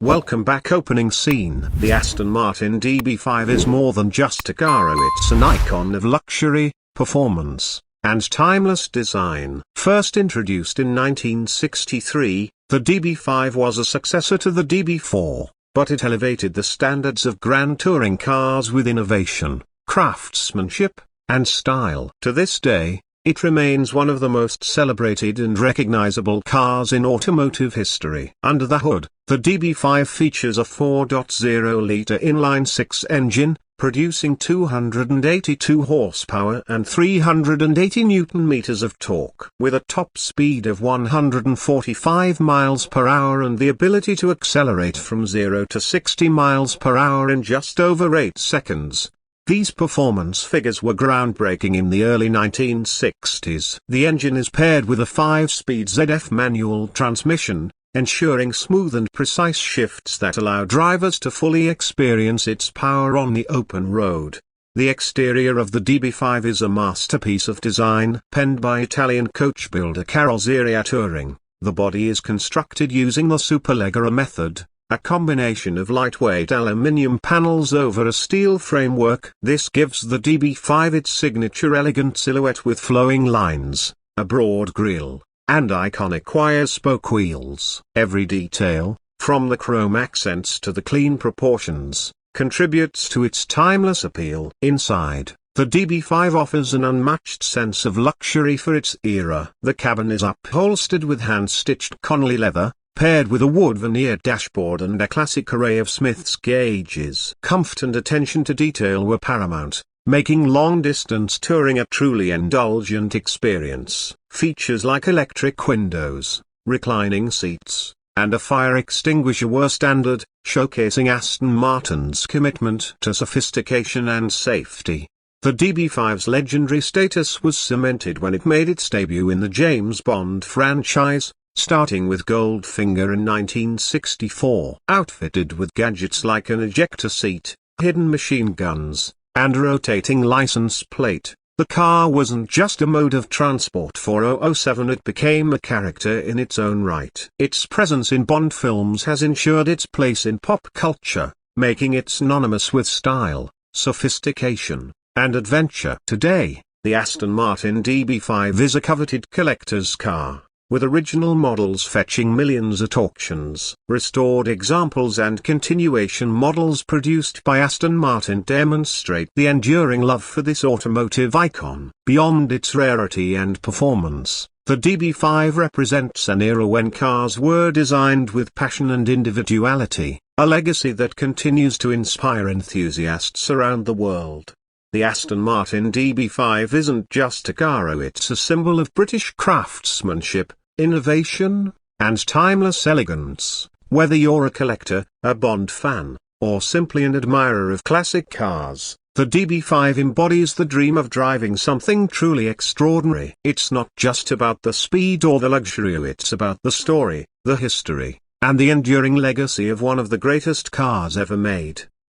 Welcome back. Opening scene. The Aston Martin DB5 is more than just a car, it's an icon of luxury, performance, and timeless design. First introduced in 1963, the DB5 was a successor to the DB4, but it elevated the standards of grand touring cars with innovation, craftsmanship, and style. To this day, it remains one of the most celebrated and recognizable cars in automotive history. Under the hood, the DB5 features a 4.0-liter inline-six engine, producing 282 horsepower and 380 newton-meters of torque. With a top speed of 145 miles per hour and the ability to accelerate from 0 to 60 miles per hour in just over 8 seconds. These performance figures were groundbreaking in the early 1960s. The engine is paired with a 5-speed ZF manual transmission, ensuring smooth and precise shifts that allow drivers to fully experience its power on the open road. The exterior of the DB5 is a masterpiece of design, penned by Italian coach builder Carrozzeria Touring. The body is constructed using the superleggera method, a combination of lightweight aluminium panels over a steel framework. This gives the DB5 its signature elegant silhouette with flowing lines, a broad grille, and iconic wire-spoke wheels. Every detail, from the chrome accents to the clean proportions, contributes to its timeless appeal. Inside, the DB5 offers an unmatched sense of luxury for its era. The cabin is upholstered with hand-stitched Connelly leather, paired with a wood veneer dashboard and a classic array of Smith's gauges. Comfort and attention to detail were paramount, making long-distance touring a truly indulgent experience. Features like electric windows, reclining seats, and a fire extinguisher were standard, showcasing Aston Martin's commitment to sophistication and safety. The DB5's legendary status was cemented when it made its debut in the James Bond franchise, starting with Goldfinger in 1964. Outfitted with gadgets like an ejector seat, hidden machine guns, and a rotating license plate, the car wasn't just a mode of transport for 007, it became a character in its own right. Its presence in Bond films has ensured its place in pop culture, making it synonymous with style, sophistication, and adventure. Today, the Aston Martin DB5 is a coveted collector's car, with original models fetching millions at auctions. Restored examples and continuation models produced by Aston Martin demonstrate the enduring love for this automotive icon. Beyond its rarity and performance, the DB5 represents an era when cars were designed with passion and individuality, a legacy that continues to inspire enthusiasts around the world. The Aston Martin DB5 isn't just a car, it's a symbol of British craftsmanship, innovation, and timeless elegance. Whether you're a collector, a Bond fan, or simply an admirer of classic cars, the DB5 embodies the dream of driving something truly extraordinary. It's not just about the speed or the luxury, it's about the story, the history, and the enduring legacy of one of the greatest cars ever made.